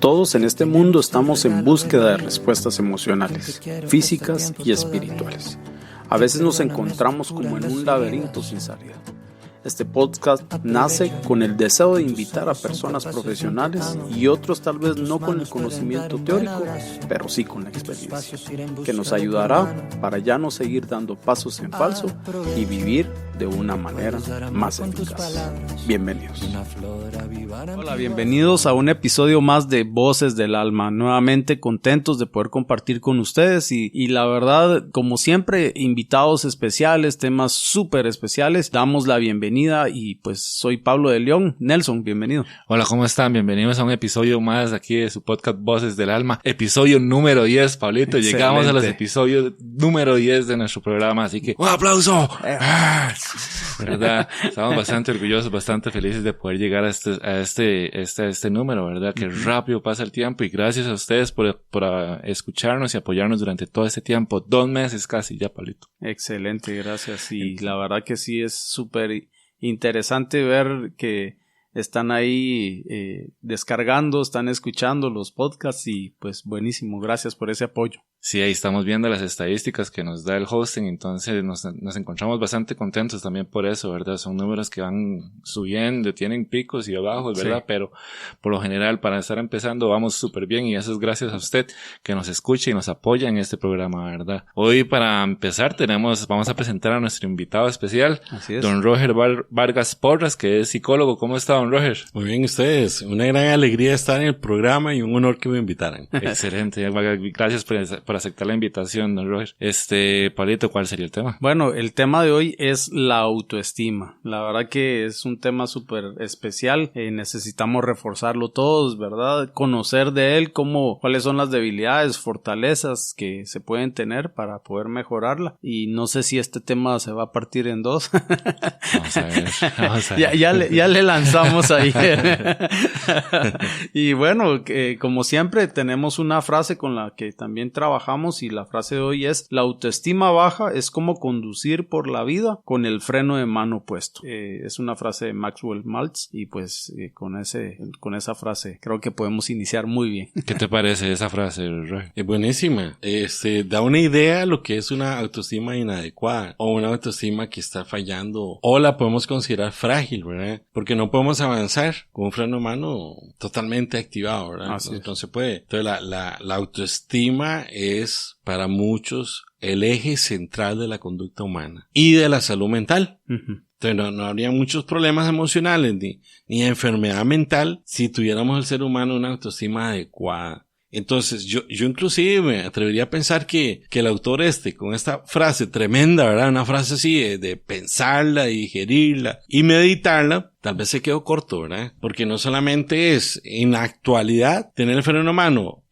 Todos en este mundo estamos en búsqueda de respuestas emocionales, físicas y espirituales. A veces nos encontramos como en un laberinto sin salida. Este podcast nace con el deseo de invitar a personas profesionales y otros tal vez no con el conocimiento teórico, pero sí con la experiencia, que nos ayudará para ya no seguir dando pasos en falso y vivir de una manera más eficaz. Bienvenidos. Hola, bienvenidos a un episodio más de Voces del Alma. Nuevamente contentos de poder compartir con ustedes y la verdad, como siempre, invitados especiales, temas súper especiales. Damos la bienvenida y pues soy Pablo de León. Nelson, bienvenido. Hola, ¿cómo están? Bienvenidos a un episodio más aquí de su podcast Voces del Alma. Episodio número 10, Pablito. Excelente. Llegamos a los episodios número 10 de nuestro programa, así que ¡un aplauso! ¿Verdad? Estamos bastante orgullosos, bastante felices de poder llegar a este número, ¿verdad? Que rápido pasa el tiempo y gracias a ustedes por escucharnos y apoyarnos durante todo este tiempo. 2 meses casi ya, Pablito. Excelente, gracias. Y la verdad que sí es súper interesante ver que están ahí descargando, están escuchando los podcasts y pues buenísimo, gracias por ese apoyo. Sí, ahí estamos viendo las estadísticas que nos da el hosting, entonces nos encontramos bastante contentos también por eso, ¿verdad? Son números que van subiendo, tienen picos y bajos, ¿verdad? Sí. Pero por lo general, para estar empezando, vamos súper bien y eso es gracias a usted que nos escucha y nos apoya en este programa, ¿verdad? Hoy, para empezar, vamos a presentar a nuestro invitado especial, don Roger Vargas Porras, que es psicólogo. ¿Cómo está, don Roger? Muy bien, ustedes. Una gran alegría estar en el programa y un honor que me invitaran. Excelente. Gracias por aceptar la invitación, don Roger. Pablito, ¿cuál sería el tema? Bueno, el tema de hoy es la autoestima. La verdad que es un tema súper especial. Necesitamos reforzarlo todos, ¿verdad? Conocer de él cuáles son las debilidades, fortalezas que se pueden tener para poder mejorarla. Y no sé si este tema se va a partir en dos. Vamos a ver. Ya le lanzamos ahí. Y bueno, como siempre tenemos una frase con la que también trabajamos y la frase de hoy es: la autoestima baja es como conducir por la vida con el freno de mano puesto. Es una frase de Maxwell Maltz y pues con esa frase creo que podemos iniciar muy bien. ¿Qué te parece esa frase, Roy? Es buenísima. Da una idea de lo que es una autoestima inadecuada o una autoestima que está fallando o la podemos considerar frágil, ¿verdad? Porque no podemos avanzar con un freno de mano totalmente activado, ¿verdad? No se puede. Entonces la autoestima es para muchos el eje central de la conducta humana y de la salud mental. Uh-huh. Entonces no habría muchos problemas emocionales ni enfermedad mental si tuviéramos el ser humano una autoestima adecuada. Entonces yo inclusive me atrevería a pensar que el autor con esta frase tremenda, ¿verdad? Una frase así de pensarla, digerirla y meditarla, tal vez se quedó corto, ¿verdad? Porque no solamente es en la actualidad tener el freno de mano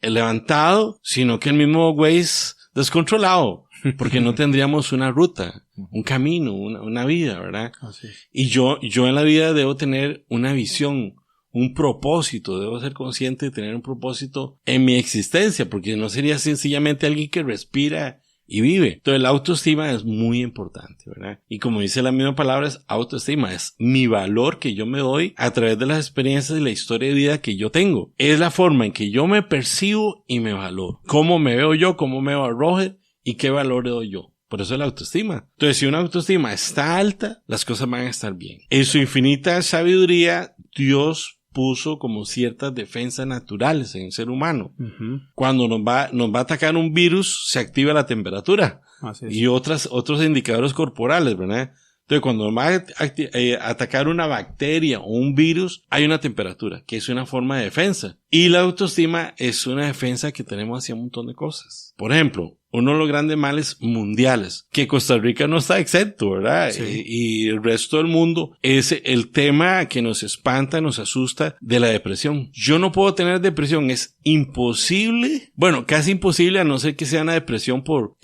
levantado, sino que el mismo güey es descontrolado. Porque no tendríamos una ruta, un camino, una vida, ¿verdad? Así. Y yo en la vida debo tener una visión, un propósito, debo ser consciente de tener un propósito en mi existencia, porque no sería sencillamente alguien que respira y vive. Entonces la autoestima es muy importante, ¿verdad? Y como dice la misma palabra, es autoestima, es mi valor que yo me doy a través de las experiencias y la historia de vida que yo tengo. Es la forma en que yo me percibo y me valoro. ¿Cómo me veo yo? ¿Cómo me veo a Roger? ¿Y qué valor le doy yo? Por eso es la autoestima. Entonces, si una autoestima está alta, las cosas van a estar bien. En su infinita sabiduría, Dios puso como ciertas defensas naturales en el ser humano. Uh-huh. Cuando nos va a atacar un virus, se activa la temperatura. Así es. Y otros indicadores corporales, ¿verdad? Entonces, cuando nos va a atacar una bacteria o un virus, hay una temperatura, que es una forma de defensa. Y la autoestima es una defensa que tenemos hacia un montón de cosas. Por ejemplo, uno de los grandes males mundiales, que Costa Rica no está exento, ¿verdad? Sí. Y el resto del mundo es el tema que nos espanta, nos asusta de la depresión. Yo no puedo tener depresión, es imposible, bueno, casi imposible, a no ser que sea una depresión por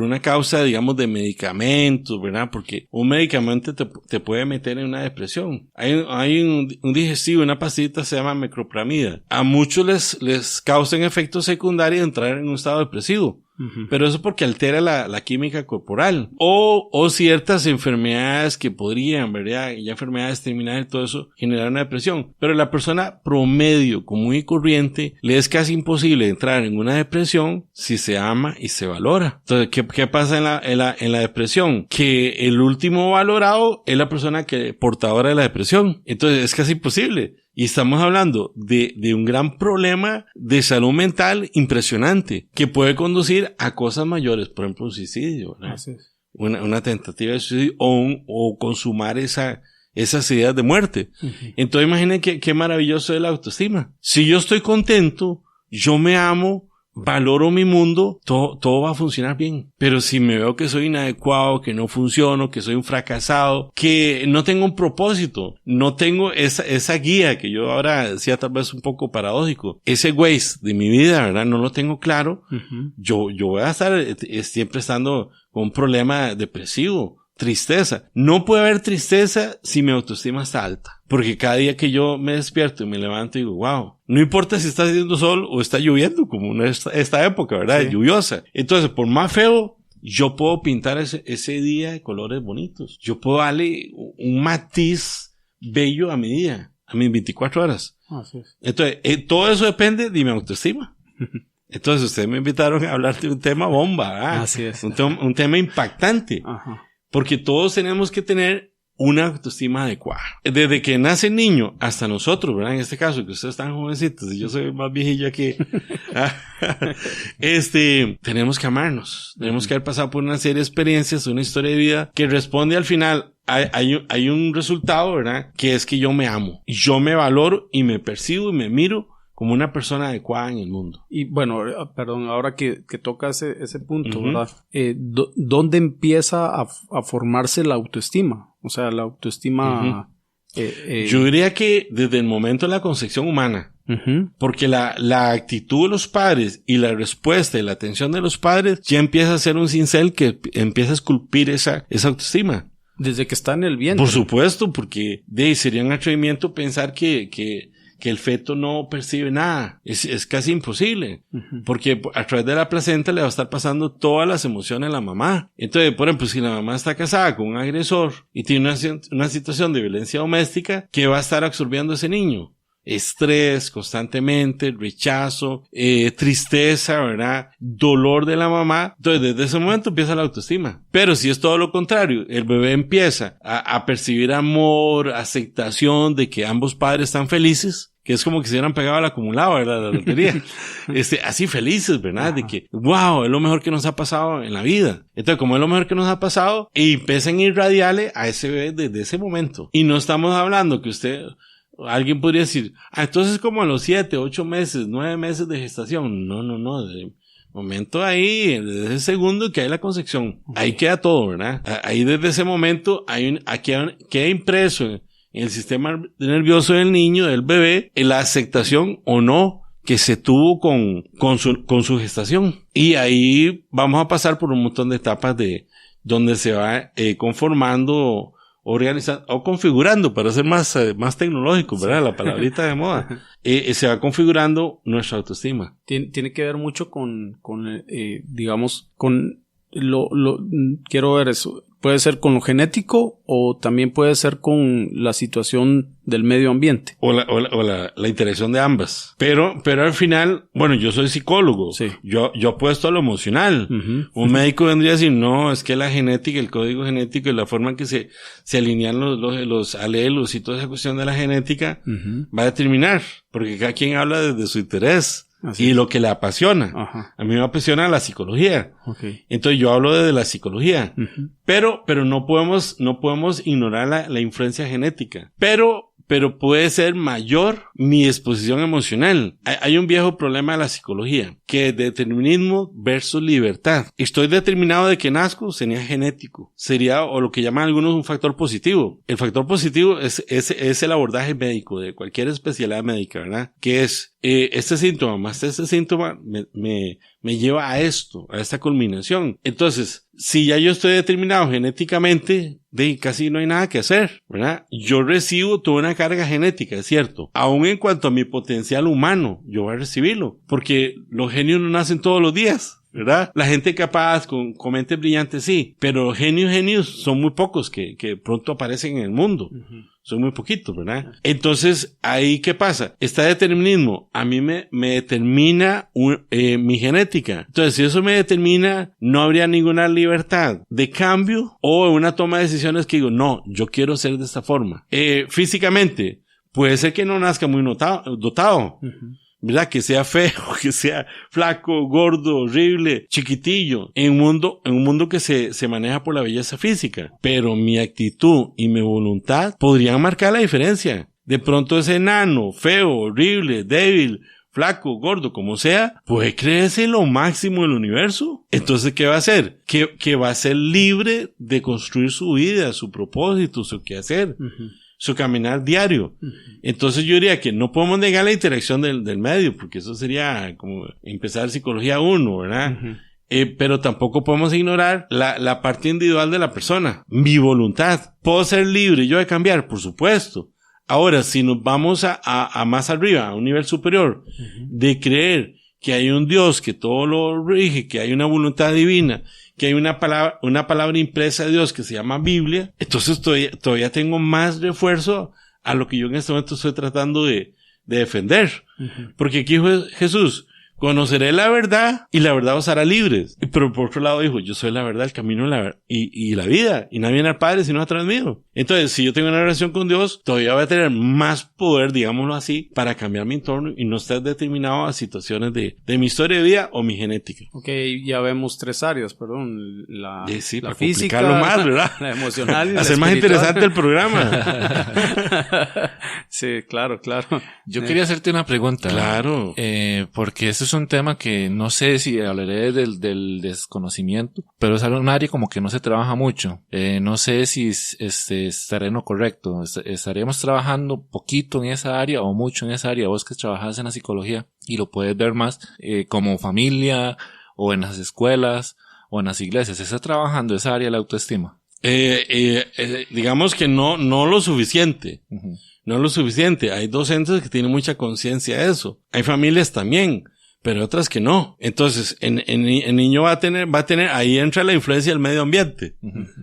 una causa, digamos, de medicamentos, ¿verdad? Porque un medicamento te puede meter en una depresión. Hay un digestivo, una pastillita se llama meclopramida. A muchos les causan efectos secundarios de entrar en un estado depresivo. Pero eso porque altera la química corporal. O ciertas enfermedades que podrían, ¿verdad? Ya enfermedades terminales y todo eso, generar una depresión. Pero la persona promedio, común y corriente, le es casi imposible entrar en una depresión si se ama y se valora. Entonces, ¿qué pasa en la depresión? Que el último valorado es la persona portadora de la depresión. Entonces, es casi imposible. Y estamos hablando de un gran problema de salud mental impresionante que puede conducir a cosas mayores, por ejemplo, un suicidio, ¿verdad? Así es. Una tentativa de suicidio o consumar esas ideas de muerte. Entonces imaginen qué maravilloso es la autoestima. Si yo estoy contento, yo me amo, valoro mi mundo, todo va a funcionar bien. Pero si me veo que soy inadecuado, que no funciono, que soy un fracasado, que no tengo un propósito, no tengo esa guía que yo ahora decía tal vez un poco paradójico, ese Waze de mi vida, ¿verdad? No lo tengo claro. Yo voy a estar siempre estando con un problema depresivo, tristeza. No puede haber tristeza si mi autoestima está alta. Porque cada día que yo me despierto y me levanto y digo, wow, no importa si está haciendo sol o está lloviendo, como esta época, ¿verdad? Sí. Lluviosa. Entonces, por más feo, yo puedo pintar ese día de colores bonitos. Yo puedo darle un matiz bello a mi día, a mis 24 horas. Así es. Entonces, todo eso depende de mi autoestima. Entonces, ustedes me invitaron a hablar de un tema bomba, ¿verdad? Así es. Un tema impactante. Ajá. Porque todos tenemos que tener una autoestima adecuada. Desde que nace el niño hasta nosotros, ¿verdad? En este caso, que ustedes están jovencitos y yo soy más viejillo aquí. Tenemos que amarnos. Tenemos que haber pasado por una serie de experiencias, una historia de vida que responde al final. Hay un resultado, ¿verdad? Que es que yo me amo. Yo me valoro y me percibo y me miro como una persona adecuada en el mundo. Y bueno, perdón, ahora que toca ese punto, ¿verdad? ¿Dónde empieza a formarse la autoestima? O sea, la autoestima... Yo diría que desde el momento de la concepción humana, porque la actitud de los padres y la respuesta y la atención de los padres ya empieza a ser un cincel que empieza a esculpir esa autoestima. Desde que está en el vientre. Por supuesto, porque sería un atrevimiento pensar que el feto no percibe nada. Es casi imposible. Porque a través de la placenta le va a estar pasando todas las emociones a la mamá. Entonces, por ejemplo, si la mamá está casada con un agresor y tiene una situación de violencia doméstica, ¿qué va a estar absorbiendo ese niño? Estrés constantemente, rechazo, tristeza, ¿verdad? Dolor de la mamá. Entonces, desde ese momento empieza la autoestima. Pero si es todo lo contrario, el bebé empieza a percibir amor, aceptación de que ambos padres están felices, que es como que se hubieran pegado al acumulado, ¿verdad? La lotería. Así felices, ¿verdad? De que, wow, es lo mejor que nos ha pasado en la vida. Entonces, como es lo mejor que nos ha pasado, y empiezan a irradiarle a ese bebé desde ese momento. Y no estamos hablando que alguien podría decir, entonces como a los 7, 8 meses, 9 meses de gestación. No. De momento ahí, desde ese segundo que hay la concepción. Ahí queda todo, ¿verdad? Ahí desde ese momento queda impreso en el sistema nervioso del niño, del bebé, en la aceptación o no que se tuvo con su gestación. Y ahí vamos a pasar por un montón de etapas donde se va conformando, organizando o configurando, para ser más tecnológico, ¿verdad? La palabrita de moda. Se va configurando nuestra autoestima. Tiene que ver mucho con digamos, con quiero ver eso. Puede ser con lo genético o también puede ser con la situación del medio ambiente. O la interacción de ambas. Pero al final, bueno, yo soy psicólogo. Sí. Yo apuesto a lo emocional. Un médico vendría a decir, no, es que la genética, el código genético y la forma en que se alinean los alelos y toda esa cuestión de la genética va a determinar. Porque cada quien habla desde su interés. Así y lo que le apasiona. Ajá. A mí me apasiona la psicología. Okay. Entonces yo hablo desde la psicología. Pero no podemos ignorar la influencia genética. Pero puede ser mayor mi exposición emocional. Hay un viejo problema de la psicología, que es determinismo versus libertad. Estoy determinado de que nazco, sería genético. Sería, o lo que llaman algunos, un factor positivo. El factor positivo es el abordaje médico de cualquier especialidad médica, ¿verdad? Que es, este síntoma más este síntoma me lleva a esto, a esta culminación. Entonces, si ya yo estoy determinado genéticamente, casi no hay nada que hacer, ¿verdad? Yo recibo toda una carga genética, es cierto. Aún en cuanto a mi potencial humano, yo voy a recibirlo. Porque los genios no nacen todos los días. ¿verdad? La gente capaz, con mentes brillantes, sí, pero genios son muy pocos que pronto aparecen en el mundo. Son muy poquitos, ¿verdad? Entonces, ¿ahí qué pasa? Este determinismo a mí me determina mi genética. Entonces, si eso me determina, no habría ninguna libertad de cambio o una toma de decisiones que digo, no, yo quiero ser de esta forma. Físicamente, puede ser que no nazca muy dotado. ¿Verdad? Que sea feo, que sea flaco, gordo, horrible, chiquitillo, en un mundo que se maneja por la belleza física. Pero mi actitud y mi voluntad podrían marcar la diferencia. De pronto ese enano, feo, horrible, débil, flaco, gordo, como sea, puede creerse lo máximo del universo. Entonces, ¿qué va a hacer? Que va a ser libre de construir su vida, su propósito, su quehacer. Su caminar diario. Entonces yo diría que no podemos negar la interacción del medio, porque eso sería como empezar psicología 1, ¿verdad? Pero tampoco podemos ignorar la parte individual de la persona, mi voluntad. ¿Puedo ser libre yo de cambiar? Por supuesto. Ahora, si nos vamos a más arriba, a un nivel superior, de creer que hay un Dios que todo lo rige, que hay una voluntad divina, que hay una palabra impresa de Dios que se llama Biblia, entonces todavía tengo más refuerzo a lo que yo en este momento estoy tratando de defender. Porque aquí dijo Jesús, conoceré la verdad y la verdad os hará libres. Pero por otro lado dijo, yo soy la verdad, el camino y la vida. Y nadie viene al Padre sino a través mío. Entonces, si yo tengo una relación con Dios, todavía voy a tener más poder, digámoslo así, para cambiar mi entorno y no estar determinado a situaciones de mi historia de vida o mi genética. Ok, ya vemos 3 áreas, perdón. La para física, complicarlo más, ¿verdad? La emocional y la hacer más interesante el programa. Sí, claro. Yo quería hacerte una pregunta. Claro. Porque eso es un tema que no sé si hablaré del desconocimiento, pero es un área como que no se trabaja mucho. No sé si estaré en lo correcto. Estaremos trabajando poquito en esa área o mucho en esa área. Vos que trabajas en la psicología y lo puedes ver más como familia o en las escuelas o en las iglesias. ¿Se está trabajando esa área de la autoestima? Digamos que no lo suficiente. No lo suficiente. Hay docentes que tienen mucha conciencia de eso. Hay familias también, pero otras que no. Entonces, el niño va a tener, ahí entra la influencia del medio ambiente,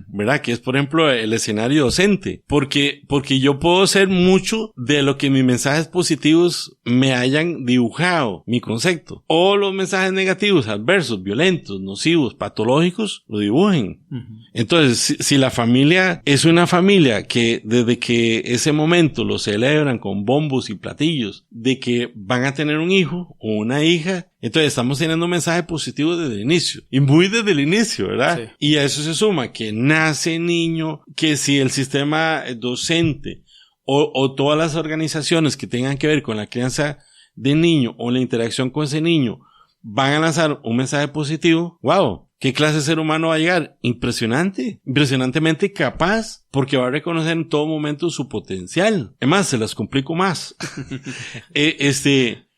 ¿verdad? Que es, por ejemplo, el escenario docente. Porque yo puedo ser mucho de lo que mis mensajes positivos me hayan dibujado, mi concepto. O los mensajes negativos, adversos, violentos, nocivos, patológicos, lo dibujen. Entonces, si la familia es una familia que desde que ese momento lo celebran con bombos y platillos, de que van a tener un hijo o una hija, entonces estamos teniendo un mensaje positivo desde el inicio. Y muy desde el inicio, ¿verdad? Sí. Y a eso se suma que nace niño, que si el sistema docente o todas las organizaciones que tengan que ver con la crianza de niño o la interacción con ese niño van a lanzar un mensaje positivo, ¡wow! ¿Qué clase de ser humano va a llegar? Impresionantemente capaz, porque va a reconocer en todo momento su potencial. Es más, se las complico más.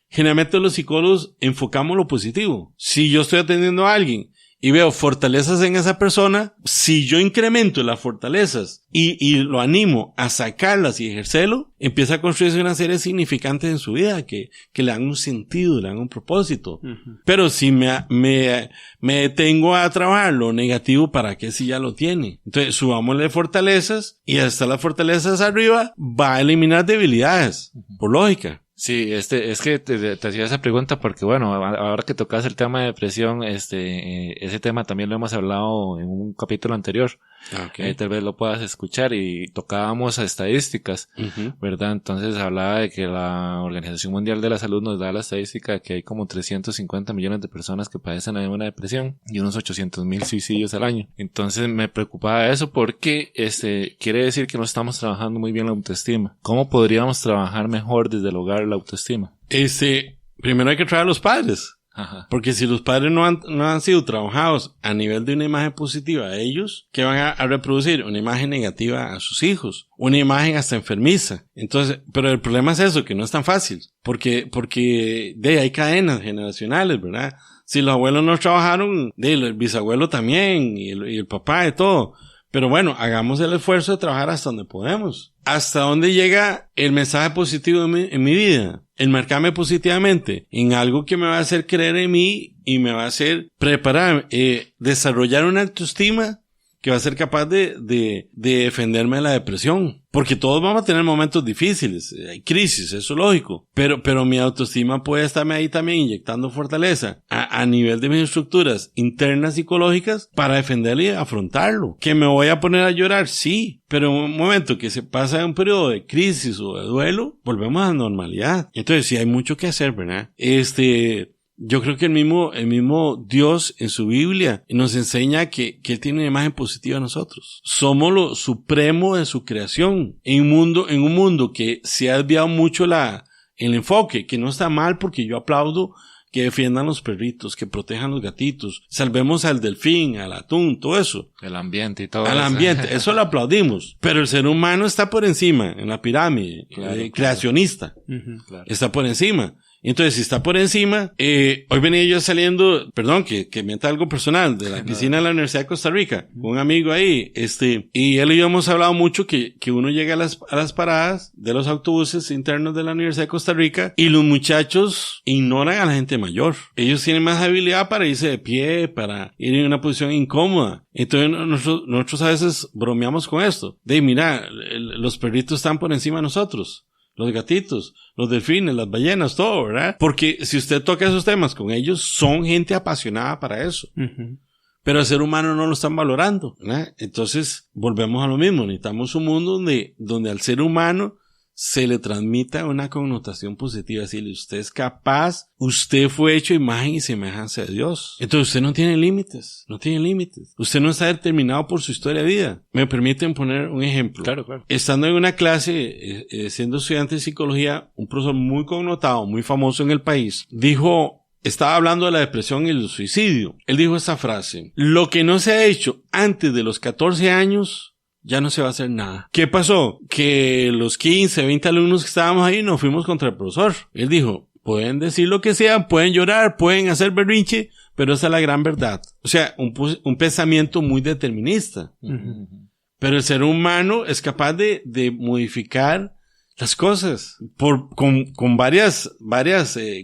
Generalmente los psicólogos enfocamos lo positivo. Si yo estoy atendiendo a alguien y veo fortalezas en esa persona, si yo incremento las fortalezas y lo animo a sacarlas y ejercerlo, empieza a construirse una serie significante en su vida que le dan un sentido, le dan un propósito. Pero si me detengo a trabajar lo negativo, ¿para qué si ya lo tiene? Entonces subámosle fortalezas y hasta las fortalezas arriba va a eliminar debilidades, por lógica. Sí, es que te hacía esa pregunta porque, bueno, ahora que tocas el tema de depresión, ese tema también lo hemos hablado en un capítulo anterior. Okay. Tal vez lo puedas escuchar y tocábamos a estadísticas, ¿verdad? Entonces hablaba de que la Organización Mundial de la Salud nos da la estadística de que hay como 350 millones de personas que padecen de una depresión y unos 800,000 suicidios al año. Entonces me preocupaba eso porque quiere decir que no estamos trabajando muy bien la autoestima. ¿Cómo podríamos trabajar mejor desde el hogar la autoestima? Primero hay que traer a los padres. Ajá. Porque si los padres no han sido trabajados a nivel de una imagen positiva a ellos, ¿qué van a reproducir? Una imagen negativa a sus hijos, una imagen hasta enfermiza. Entonces, pero el problema es eso, que no es tan fácil, porque hay cadenas generacionales, ¿verdad? Si los abuelos no trabajaron, el bisabuelo también, y el papá y todo. Pero bueno, hagamos el esfuerzo de trabajar hasta donde podemos. ¿Hasta dónde llega el mensaje positivo en mi vida? El marcarme positivamente en algo que me va a hacer creer en mí y me va a hacer preparar, desarrollar una autoestima que va a ser capaz de defenderme de la depresión. Porque todos vamos a tener momentos difíciles, hay crisis, eso es lógico. Pero mi autoestima puede estarme ahí también inyectando fortaleza a nivel de mis estructuras internas psicológicas para defenderlo y afrontarlo. ¿Que me voy a poner a llorar? Sí. Pero en un momento que se pasa un periodo de crisis o de duelo, volvemos a la normalidad. Entonces sí hay mucho que hacer, ¿verdad? Yo creo que el mismo Dios en su Biblia nos enseña que Él tiene una imagen positiva de nosotros. Somos lo supremo de su creación. En un mundo que se ha desviado mucho el enfoque, que no está mal porque yo aplaudo que defiendan los perritos, que protejan los gatitos, salvemos al delfín, al atún, todo eso. El ambiente y todo eso. Al ambiente, eso lo aplaudimos. Pero el ser humano está por encima, en la pirámide, creacionista. Claro. Está por encima. Entonces, si está por encima, hoy venía yo saliendo, perdón, que mienta algo personal, de la piscina de la Universidad de Costa Rica, con un amigo ahí, y él y yo hemos hablado mucho que uno llega a las paradas de los autobuses internos de la Universidad de Costa Rica, y los muchachos ignoran a la gente mayor. Ellos tienen más habilidad para irse de pie, para ir en una posición incómoda. Entonces, nosotros a veces bromeamos con esto. Mira, los perritos están por encima de nosotros. Los gatitos, los delfines, las ballenas, todo, ¿verdad? Porque si usted toca esos temas con ellos, son gente apasionada para eso. Uh-huh. Pero el ser humano no lo están valorando, ¿verdad? Entonces, volvemos a lo mismo. Necesitamos un mundo donde al ser humano se le transmita una connotación positiva. Decirle, usted es capaz, usted fue hecho imagen y semejanza de Dios. Entonces usted no tiene límites, Usted no está determinado por su historia de vida. ¿Me permiten poner un ejemplo? Claro. Estando en una clase, siendo estudiante de psicología, un profesor muy connotado, muy famoso en el país, estaba hablando de la depresión y el suicidio. Él dijo esta frase: lo que no se ha hecho antes de los 14 años, ya no se va a hacer nada. ¿Qué pasó? Que los 15, 20 alumnos que estábamos ahí nos fuimos contra el profesor. Él dijo, pueden decir lo que sea, pueden llorar, pueden hacer berrinche, pero esa es la gran verdad. O sea, un pensamiento muy determinista. Uh-huh. Pero el ser humano es capaz de modificar las cosas con varias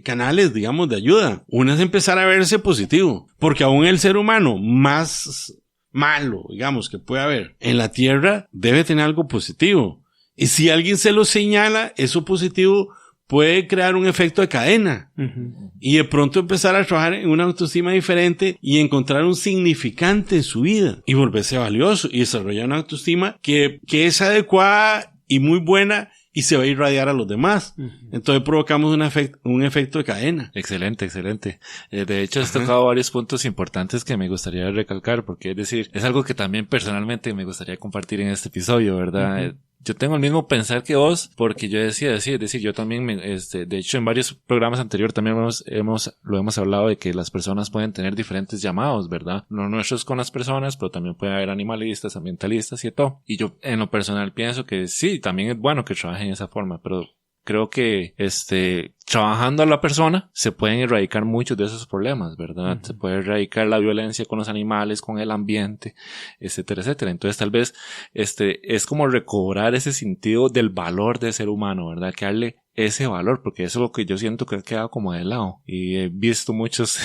canales, digamos, de ayuda. Una es empezar a verse positivo, porque aún el ser humano más malo, digamos, que puede haber en la tierra, debe tener algo positivo. Y si alguien se lo señala, eso positivo puede crear un efecto de cadena. Uh-huh. Y de pronto empezar a trabajar en una autoestima diferente y encontrar un significante en su vida y volverse valioso y desarrollar una autoestima que es adecuada y muy buena y se va a irradiar a los demás. Uh-huh. Entonces provocamos un efecto de cadena. Excelente. De hecho, has tocado varios puntos importantes que me gustaría recalcar, porque es decir, es algo que también personalmente me gustaría compartir en este episodio, ¿verdad? Uh-huh. Yo tengo el mismo pensar que vos, porque yo decía, es decir, yo también, de hecho, en varios programas anteriores también lo hemos hablado de que las personas pueden tener diferentes llamados, ¿verdad? No nuestros con las personas, pero también puede haber animalistas, ambientalistas y todo. Y yo, en lo personal, pienso que sí, también es bueno que trabajen de esa forma, pero creo que, trabajando a la persona, se pueden erradicar muchos de esos problemas, ¿verdad? Uh-huh. Se puede erradicar la violencia con los animales, con el ambiente, etcétera. Entonces, tal vez, es como recobrar ese sentido del valor del ser humano, ¿verdad? Que darle ese valor, porque eso es lo que yo siento que ha quedado como de lado. Y he visto muchos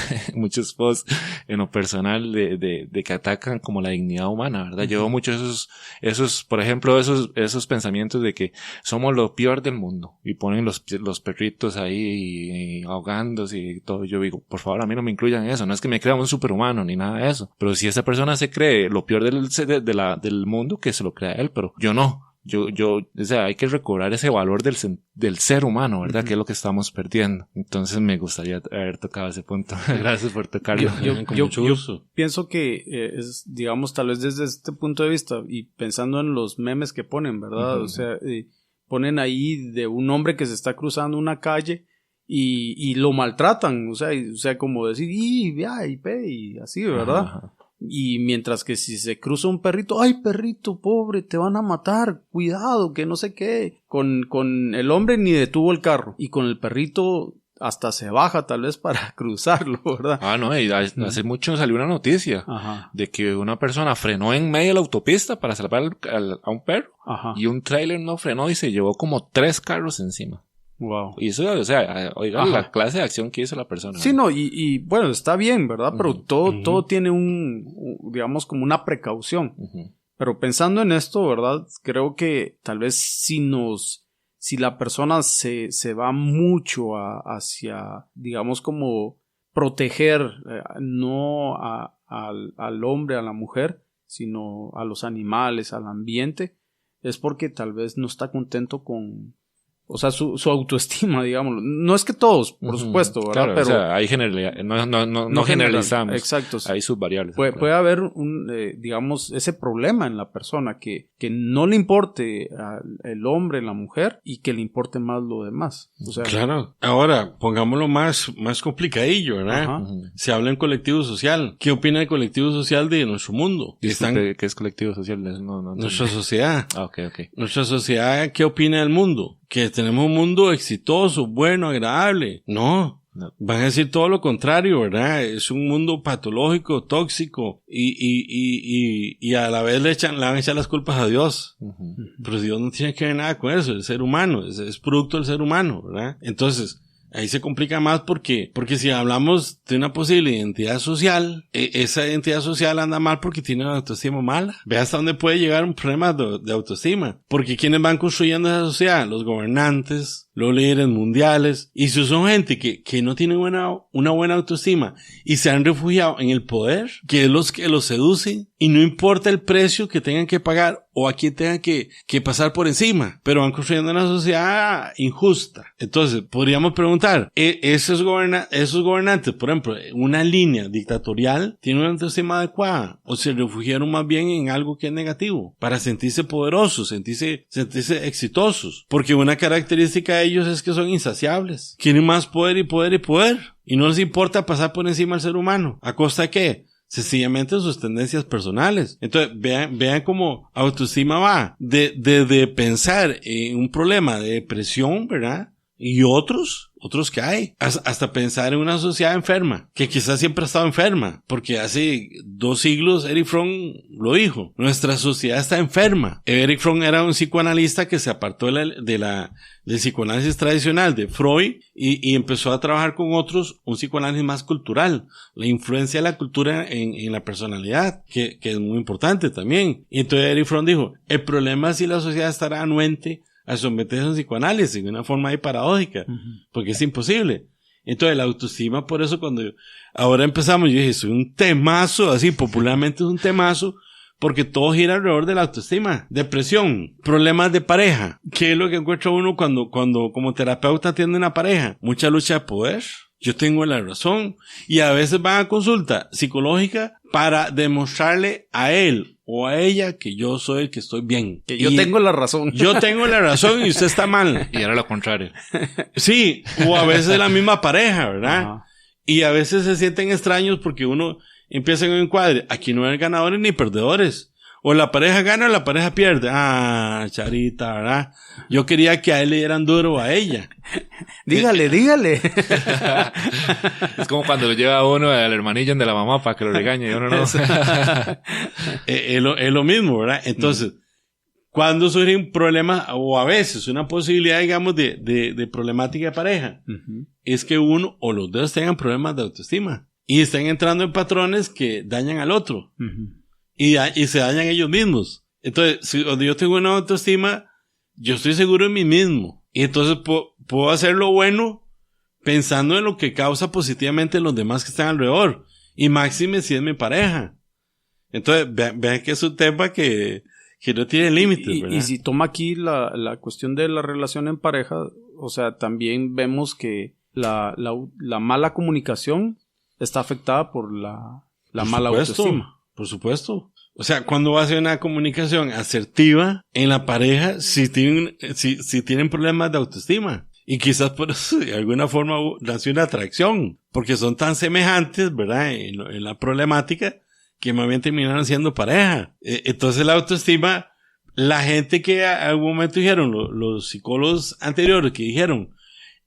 posts en lo personal de que atacan como la dignidad humana, ¿verdad? Uh-huh. Yo veo muchos esos, por ejemplo, esos pensamientos de que somos lo peor del mundo y ponen los perritos ahí y ahogándose y todo. Yo digo, por favor, a mí no me incluyan en eso. No es que me crea un superhumano ni nada de eso. Pero si esa persona se cree lo peor del mundo, que se lo crea él, pero yo no. O sea, hay que recobrar ese valor del ser humano, ¿verdad? Uh-huh. Que es lo que estamos perdiendo. Entonces me gustaría haber tocado ese punto. Gracias por tocarlo. Yo pienso que es, digamos, tal vez desde este punto de vista y pensando en los memes que ponen, ¿verdad? Uh-huh. O sea, ponen ahí de un hombre que se está cruzando una calle y lo maltratan, o sea, como decir, y así, ¿verdad? Uh-huh. Y mientras que si se cruza un perrito, ¡ay, perrito, pobre, te van a matar! Cuidado, que no sé qué. Con el hombre ni detuvo el carro. Y con el perrito hasta se baja tal vez para cruzarlo, ¿verdad? No, y hace mucho salió una noticia de que una persona frenó en medio de la autopista para salvar a un perro y un tráiler no frenó y se llevó como 3 carros encima. Wow. Y eso, o sea, oiga, la clase de acción que hizo la persona. Sí, no, y bueno, está bien, ¿verdad? Pero todo tiene digamos, como una precaución. Pero pensando en esto, ¿verdad? Creo que tal vez si la persona se va mucho hacia, digamos, como proteger no al hombre, a la mujer, sino a los animales, al ambiente, es porque tal vez no está contento con, o sea, su autoestima, digámoslo. No es que todos, por supuesto, ¿verdad? Claro, pero o sea, hay no generalizamos. Exacto. Hay subvariables. Puede haber digamos, ese problema en la persona que no le importe el hombre, la mujer, y que le importe más lo demás. O sea, claro. Ahora, pongámoslo más complicadillo, ¿verdad? Se habla en colectivo social. ¿Qué opina el colectivo social de nuestro mundo? ¿Qué es colectivo social? Nuestra sociedad. Ok. Nuestra sociedad, ¿qué opina del mundo? Que tenemos un mundo exitoso, bueno, agradable. No. Van a decir todo lo contrario, ¿verdad? Es un mundo patológico, tóxico y a la vez le van a echar las culpas a Dios. Pero Dios no tiene que ver nada con eso, el ser humano, es producto del ser humano, ¿verdad? Entonces, ahí se complica más porque si hablamos de una posible identidad social, esa identidad social anda mal porque tiene una autoestima mala. Ve hasta dónde puede llegar un problema de autoestima. Porque ¿quiénes van construyendo esa sociedad? Los gobernantes, los líderes mundiales. Y si son gente que no tienen una buena autoestima y se han refugiado en el poder, que es los que los seducen, y no importa el precio que tengan que pagar o a quien tengan que pasar por encima, pero van construyendo una sociedad injusta. Entonces, podríamos preguntar, esos gobernantes, por ejemplo, una línea dictatorial, ¿tienen una autoestima adecuada? ¿O se refugiaron más bien en algo que es negativo? Para sentirse poderosos, sentirse exitosos. Porque una característica de ellos es que son insaciables. Quieren más poder y poder y poder. Y no les importa pasar por encima al ser humano. ¿A costa de qué? Sencillamente sus tendencias personales. Entonces, vean cómo autoestima va de pensar en un problema de depresión, ¿verdad? Y otros que hay, hasta pensar en una sociedad enferma, que quizás siempre ha estado enferma, porque hace 2 siglos Erich Fromm lo dijo, nuestra sociedad está enferma. Erich Fromm era un psicoanalista que se apartó del psicoanálisis tradicional de Freud y empezó a trabajar con otros, un psicoanálisis más cultural, la influencia de la cultura en la personalidad, que es muy importante también. Y entonces Erich Fromm dijo, el problema es si la sociedad estará anuente a someterse a un psicoanálisis de una forma ahí paradójica, porque es imposible. Entonces la autoestima, por eso cuando ahora empezamos, yo dije, es un temazo, así popularmente es un temazo, porque todo gira alrededor de la autoestima, depresión, problemas de pareja. ¿Qué es lo que encuentra uno cuando como terapeuta atiende una pareja? Mucha lucha de poder. Yo tengo la razón. Y a veces van a consulta psicológica para demostrarle a él o a ella que yo soy el que estoy bien. Que yo tengo la razón. Yo tengo la razón y usted está mal. Y era lo contrario. Sí, o a veces la misma pareja, ¿verdad? Y a veces se sienten extraños porque uno empieza en un encuadre. Aquí no hay ganadores ni perdedores. O la pareja gana o la pareja pierde. Ah, Charita, ¿verdad? Yo quería que a él le dieran duro a ella. Dígale. Es como cuando lo lleva uno al hermanillo de la mamá para que lo regañe y uno no. Es lo mismo, ¿verdad? Entonces, cuando surge un problema, o a veces una posibilidad, digamos, de problemática de pareja, es que uno o los dos tengan problemas de autoestima y estén entrando en patrones que dañan al otro. Y se dañan ellos mismos. Entonces, si yo tengo una autoestima, yo estoy seguro de mí mismo. Y entonces puedo hacer lo bueno pensando en lo que causa positivamente en los demás que están alrededor. Y máxime si es mi pareja. Entonces, vean que es un tema que no tiene límites, ¿verdad? Y si toma aquí la cuestión de la relación en pareja, o sea, también vemos que la mala comunicación está afectada por la mala autoestima. Por supuesto. O sea, cuando va a hacer una comunicación asertiva en la pareja, si tienen problemas de autoestima. Y quizás por eso, de alguna forma, nació una atracción. Porque son tan semejantes, ¿verdad? En la problemática, que más bien terminaron siendo pareja. Entonces la autoestima, la gente que a algún momento dijeron, los psicólogos anteriores que dijeron,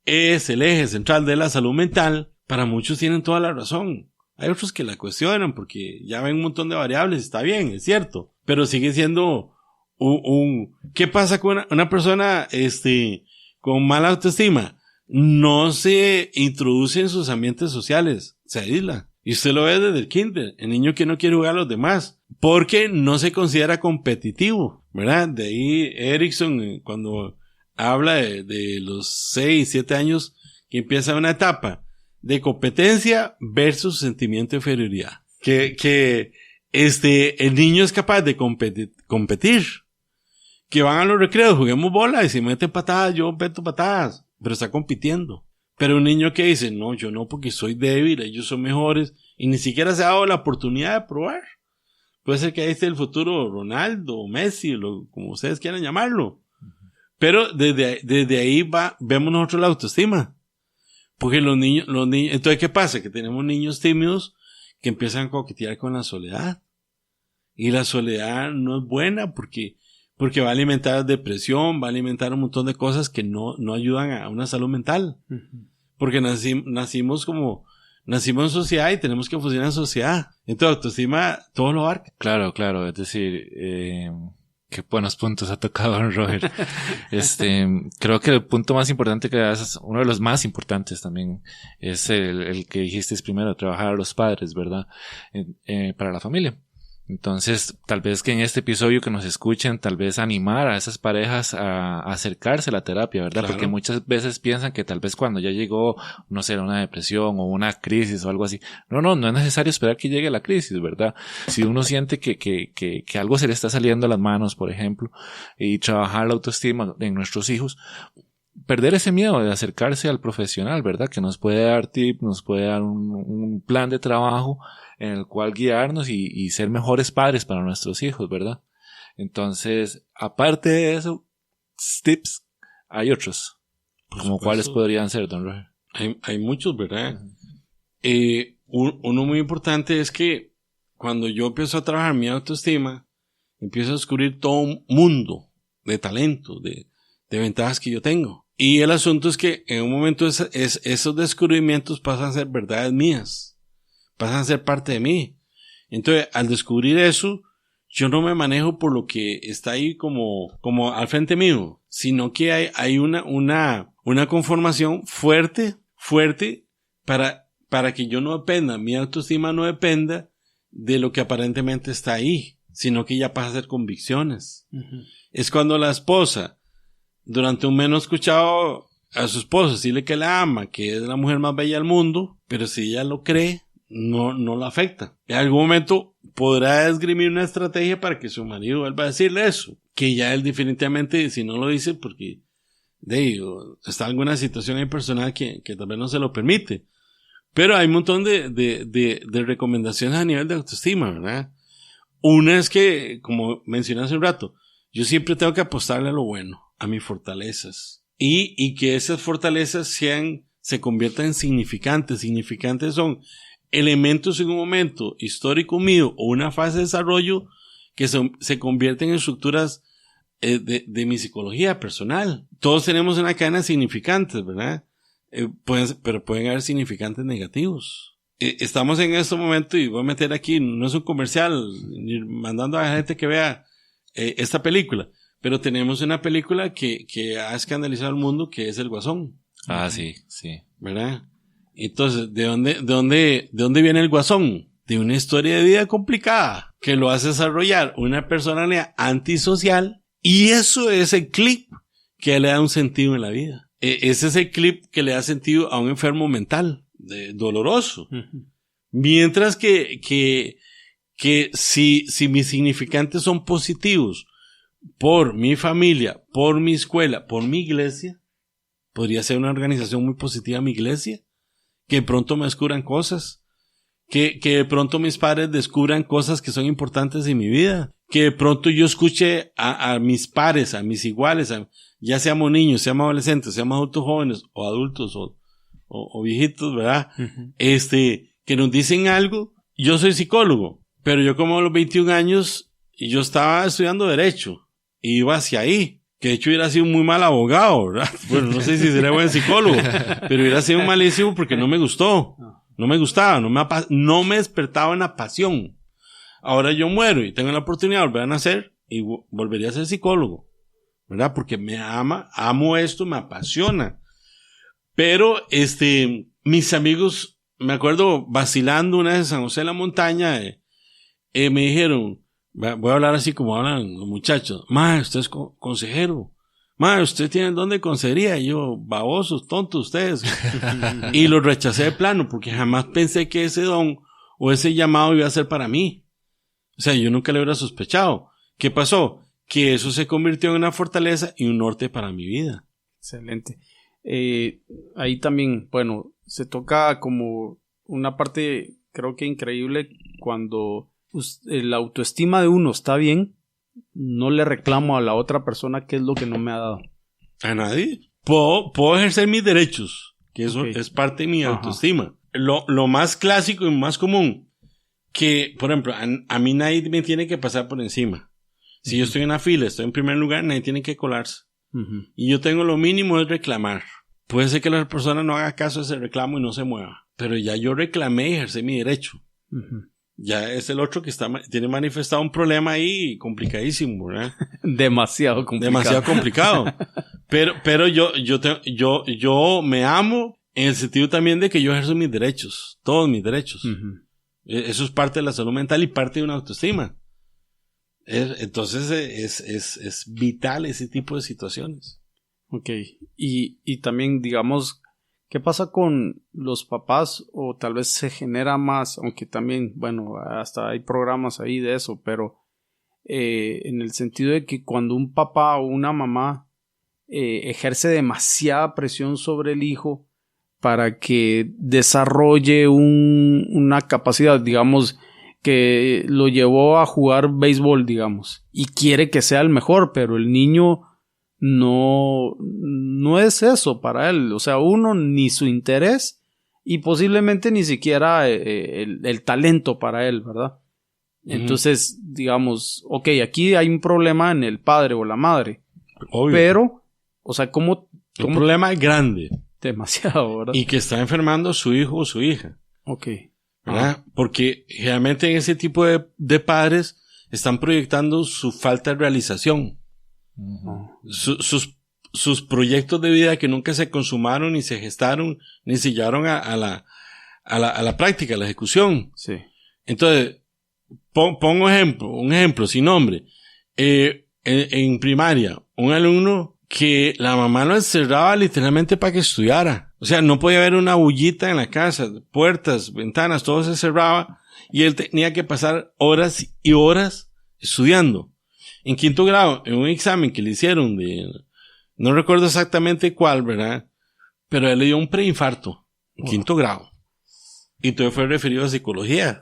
es el eje central de la salud mental, para muchos tienen toda la razón. Hay otros que la cuestionan porque ya ven un montón de variables, está bien, es cierto, pero sigue siendo ¿qué pasa con una persona con mala autoestima? No se introduce en sus ambientes sociales, se aísla. Y usted lo ve desde el kinder, el niño que no quiere jugar a los demás, porque no se considera competitivo, ¿verdad? De ahí Erickson, cuando habla de los 6, 7 años, que empieza una etapa de competencia versus sentimiento de inferioridad. Que el niño es capaz de competir. Que van a los recreos, juguemos bola, y si mete patadas, yo meto patadas, pero está compitiendo. Pero un niño que dice, no, yo no, porque soy débil, ellos son mejores, y ni siquiera se ha dado la oportunidad de probar. Puede ser que ahí esté el futuro Ronaldo, Messi, como ustedes quieran llamarlo. Pero desde ahí vemos nosotros la autoestima. Porque los niños, entonces, ¿qué pasa? Que tenemos niños tímidos que empiezan a coquetear con la soledad. Y la soledad no es buena porque va a alimentar depresión, va a alimentar un montón de cosas que no ayudan a una salud mental. Uh-huh. Porque nacimos en sociedad y tenemos que funcionar en sociedad. Entonces, autoestima todo lo abarca. Claro. Es decir, qué buenos puntos ha tocado don Roger. Creo que el punto más importante que das, uno de los más importantes también, es el que dijiste primero, trabajar a los padres, ¿verdad? Para la familia. Entonces, tal vez que en este episodio que nos escuchen, tal vez animar a esas parejas a acercarse a la terapia, ¿verdad? Claro. Porque muchas veces piensan que tal vez cuando ya llegó, no sé, una depresión o una crisis o algo así. No es necesario esperar que llegue la crisis, ¿verdad? Si uno siente que algo se le está saliendo a las manos, por ejemplo, y trabajar la autoestima en nuestros hijos, perder ese miedo de acercarse al profesional, ¿verdad? Que nos puede dar tips, nos puede dar un plan de trabajo en el cual guiarnos y ser mejores padres para nuestros hijos, ¿verdad? Entonces, aparte de eso, tips, hay otros. ¿Como cuáles podrían ser, don Roger? Hay muchos, ¿verdad? Uno muy importante es que cuando yo empiezo a trabajar mi autoestima, empiezo a descubrir todo un mundo de talentos, de ventajas que yo tengo. Y el asunto es que en un momento esos descubrimientos pasan a ser verdades mías. Pasan a ser parte de mí. Entonces, al descubrir eso, yo no me manejo por lo que está ahí como al frente mío, sino que hay una conformación fuerte para que yo no dependa, mi autoestima no dependa de lo que aparentemente está ahí, sino que ya pasa a ser convicciones. Uh-huh. Es cuando la esposa, durante un mes no ha escuchado a su esposo decirle que la ama, que es la mujer más bella del mundo, pero si ella lo cree, no la afecta. En algún momento podrá esgrimir una estrategia para que su marido vuelva a decirle eso, que ya él definitivamente, si no lo dice, porque está alguna situación ahí personal que tal vez no se lo permite. Pero hay un montón de recomendaciones a nivel de autoestima, ¿verdad? Una es que, como mencioné hace un rato, yo siempre tengo que apostarle a lo bueno, a mis fortalezas, y que esas fortalezas se conviertan en significantes. Significantes son elementos en un momento histórico mío o una fase de desarrollo que se convierten en estructuras de mi psicología personal. Todos tenemos una cadena de significantes, ¿verdad? Pero pueden haber significantes negativos. Estamos en este momento, y voy a meter aquí, no es un comercial, ni mandando a la gente que vea esta película, pero tenemos una película que ha escandalizado al mundo, que es El Guasón. Ah, sí. ¿Verdad? Entonces, ¿de dónde viene el Guasón? De una historia de vida complicada que lo hace desarrollar una personalidad antisocial, y eso es el clip que le da un sentido en la vida. Ese es el clip que le da sentido a un enfermo mental, doloroso. Uh-huh. Mientras que si mis significantes son positivos por mi familia, por mi escuela, por mi iglesia, podría ser una organización muy positiva mi iglesia, que de pronto me descubran cosas, que de pronto mis padres descubran cosas que son importantes en mi vida, que de pronto yo escuche a mis pares, a mis iguales, ya seamos niños, seamos adolescentes, seamos adultos jóvenes o adultos o viejitos, ¿verdad? Uh-huh. Que nos dicen algo. Yo soy psicólogo, pero yo como a los 21 años yo estaba estudiando derecho y iba hacia ahí. que de hecho hubiera sido un muy mal abogado, ¿verdad? Bueno, no sé si sería buen psicólogo, pero hubiera sido malísimo porque no me gustó, no me gustaba, no me despertaba en la pasión. Ahora yo muero y tengo la oportunidad de volver a nacer y volvería a ser psicólogo, ¿verdad? Porque me amo esto, me apasiona. Pero, mis amigos, me acuerdo vacilando una vez en San José de la Montaña, me dijeron, voy a hablar así como hablan los muchachos, ma, usted es consejero, ma, usted tiene el don de consejería, y yo, babosos, tontos ustedes, y lo rechacé de plano, porque jamás pensé que ese don o ese llamado iba a ser para mí. O sea, yo nunca lo hubiera sospechado. ¿Qué pasó? Que eso se convirtió en una fortaleza y un norte para mi vida. Excelente. Ahí también, bueno, se toca como una parte, creo que increíble, cuando la autoestima de uno está bien, no le reclamo a la otra persona qué es lo que no me ha dado. ¿A nadie? Puedo ejercer mis derechos, que eso es parte de mi autoestima. Lo más clásico y más común, que, por ejemplo, a mí nadie me tiene que pasar por encima. Si yo estoy en la fila, estoy en primer lugar, nadie tiene que colarse. Y yo tengo lo mínimo es reclamar. Puede ser que la persona no haga caso a ese reclamo y no se mueva, pero ya yo reclamé y ejercí mi derecho. Ya es el otro que tiene manifestado un problema ahí complicadísimo, ¿verdad? Demasiado complicado. Pero yo me amo en el sentido también de que yo ejerzo mis derechos, todos mis derechos. Eso es parte de la salud mental y parte de una autoestima. Entonces es vital ese tipo de situaciones. Ok. Y también, digamos, ¿qué pasa con los papás? O tal vez se genera más, aunque también, bueno, hasta hay programas ahí de eso, pero en el sentido de que cuando un papá o una mamá ejerce demasiada presión sobre el hijo para que desarrolle una capacidad, digamos, que lo llevó a jugar béisbol, digamos, y quiere que sea el mejor, pero el niño no es eso para él. O sea, uno, ni su interés y posiblemente ni siquiera el talento para él, ¿verdad? Entonces, digamos, ok, aquí hay un problema en el padre o la madre. Obvio. Pero, o sea, ¿cómo? Un problema grande. Demasiado, ¿verdad? Y que está enfermando a su hijo o su hija. Ok. ¿Verdad? Porque generalmente ese tipo de padres están proyectando su falta de realización. Sus proyectos de vida que nunca se consumaron, ni se gestaron, ni se llevaron a la práctica, a la ejecución. Sí. Entonces, pongo un ejemplo sin nombre. En primaria, un alumno que la mamá lo encerraba literalmente para que estudiara. O sea, no podía haber una bullita en la casa, puertas, ventanas, todo se cerraba y él tenía que pasar horas y horas estudiando. En quinto grado, en un examen que le hicieron no recuerdo exactamente cuál, ¿verdad? Pero él le dio un preinfarto en quinto grado. Y todo fue referido a psicología.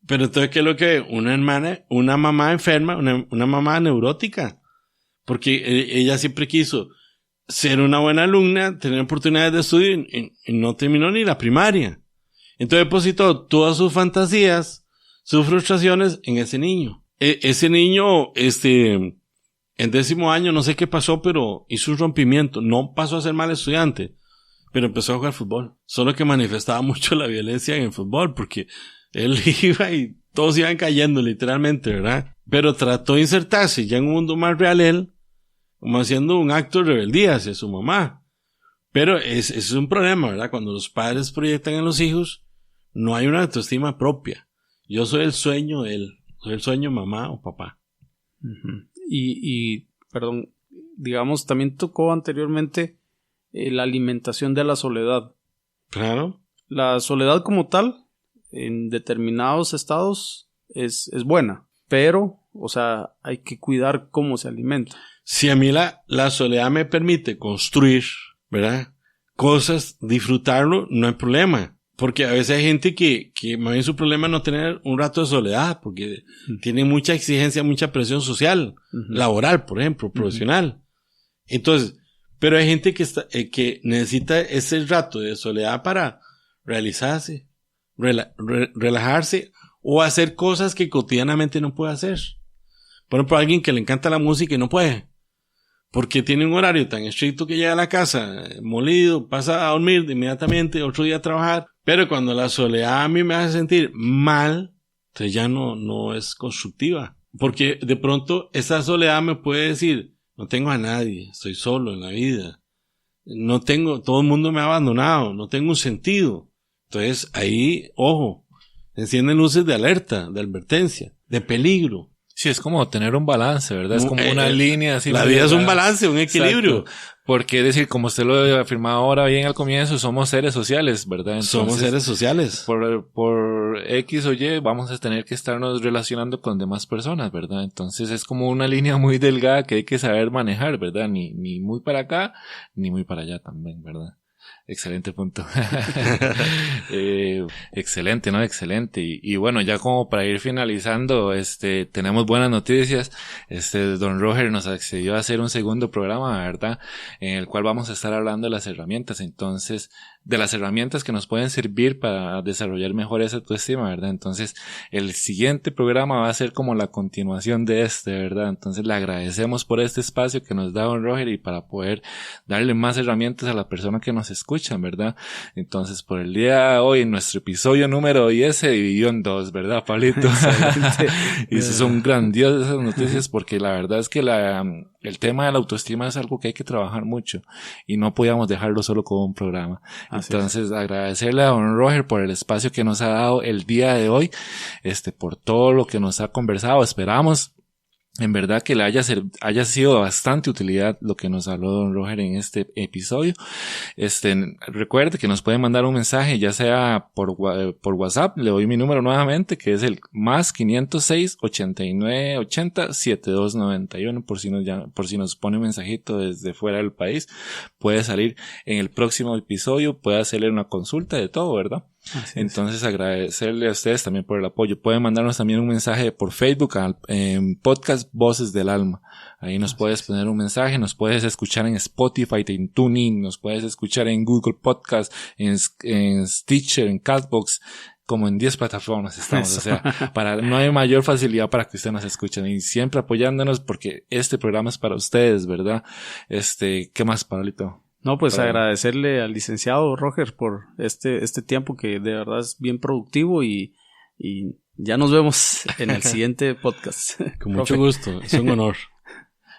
Pero entonces, ¿qué es lo que? Una mamá enferma, una mamá neurótica. Porque ella siempre quiso ser una buena alumna, tener oportunidades de estudio y no terminó ni la primaria. Entonces depositó todas sus fantasías, sus frustraciones en ese niño. Ese niño, en 10º año, no sé qué pasó, pero hizo un rompimiento. No pasó a ser mal estudiante, pero empezó a jugar fútbol. Solo que manifestaba mucho la violencia en el fútbol, porque él iba y todos iban cayendo literalmente, ¿verdad? Pero trató de insertarse ya en un mundo más real él, como haciendo un acto de rebeldía hacia su mamá. Pero es un problema, ¿verdad? Cuando los padres proyectan a los hijos, no hay una autoestima propia. Yo soy el sueño de él, soy el sueño mamá o papá. Perdón, digamos, también tocó anteriormente la alimentación de la soledad. Claro. La soledad como tal, en determinados estados, es buena, pero, o sea, hay que cuidar cómo se alimenta. Si a mí la soledad me permite construir, ¿verdad? Cosas, disfrutarlo, no hay problema. Porque a veces hay gente que más bien su problema es no tener un rato de soledad, porque tiene mucha exigencia, mucha presión social, laboral, por ejemplo, profesional. Entonces, pero hay gente que necesita ese rato de soledad para realizarse, relajarse o hacer cosas que cotidianamente no puede hacer. Por ejemplo, alguien que le encanta la música y no puede. porque tiene un horario tan estricto que llega a la casa molido, pasa a dormir inmediatamente, otro día a trabajar. Pero cuando la soledad a mí me hace sentir mal, entonces ya no es constructiva. Porque de pronto esa soledad me puede decir, no tengo a nadie, estoy solo en la vida. Todo el mundo me ha abandonado, no tengo un sentido. Entonces ahí, ojo, encienden luces de alerta, de advertencia, de peligro. Sí, es como tener un balance, ¿verdad? Es como una línea así. La vida es un balance, un equilibrio. Exacto. Porque es decir, como usted lo afirmaba ahora bien al comienzo, somos seres sociales, ¿verdad? Entonces, somos seres sociales. Por X o Y vamos a tener que estarnos relacionando con demás personas, ¿verdad? Entonces es como una línea muy delgada que hay que saber manejar, ¿verdad? Ni muy para acá, ni muy para allá también, ¿verdad? Excelente punto. Excelente, ¿no? Excelente. Y bueno, ya como para ir finalizando, tenemos buenas noticias. Don Roger nos accedió a hacer un segundo programa, ¿verdad? En el cual vamos a estar hablando de las herramientas. Entonces, de las herramientas que nos pueden servir para desarrollar mejor esa autoestima, ¿verdad? Entonces, el siguiente programa va a ser como la continuación de ¿verdad? Entonces, le agradecemos por este espacio que nos da Don Roger y para poder darle más herramientas a la persona que nos escuchan, ¿verdad? Entonces, por el día de hoy, nuestro episodio número 10 se dividió en 2, ¿verdad, Pablito? Y eso son grandiosas esas noticias porque la verdad es que el tema de la autoestima es algo que hay que trabajar mucho y no podíamos dejarlo solo con un programa. Entonces, agradecerle a Don Roger por el espacio que nos ha dado el día de hoy, por todo lo que nos ha conversado. Esperamos en verdad que le haya sido de bastante utilidad lo que nos habló Don Roger en este episodio. Recuerde que nos puede mandar un mensaje, ya sea por WhatsApp. Le doy mi número nuevamente, que es el más 506 89 80 7291, por si nos pone un mensajito desde fuera del país. Puede salir en el próximo episodio, puede hacerle una consulta de todo, ¿verdad? Entonces agradecerle a ustedes también por el apoyo. Pueden mandarnos también un mensaje por Facebook en Podcast Voces del Alma. Ahí nos puedes poner un mensaje, nos puedes escuchar en Spotify, en TuneIn, nos puedes escuchar en Google Podcast, en Stitcher, en Castbox, como en 10 plataformas estamos. O sea, no hay mayor facilidad para que ustedes nos escuchen y siempre apoyándonos porque este programa es para ustedes, ¿verdad? ¿Qué más, Pablito? No, pues agradecerle al licenciado Roger por este tiempo que de verdad es bien productivo y ya nos vemos en el siguiente podcast. Con mucho gusto, es un honor.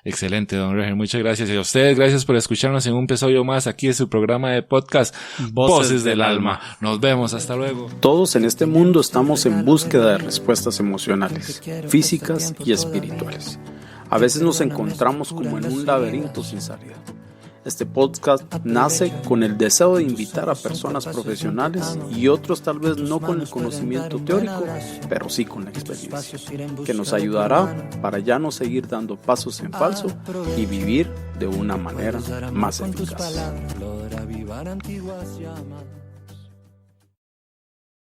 Excelente, Don Roger, muchas gracias. Y a ustedes, gracias por escucharnos en un episodio más aquí en su programa de podcast Voces del Alma. Nos vemos, hasta luego. Todos en este mundo estamos en búsqueda de respuestas emocionales, físicas y espirituales. A veces nos encontramos como en un laberinto sin salida. Este podcast nace con el deseo de invitar a personas profesionales y otros tal vez no con el conocimiento teórico, pero sí con la experiencia, que nos ayudará para ya no seguir dando pasos en falso y vivir de una manera más eficaz.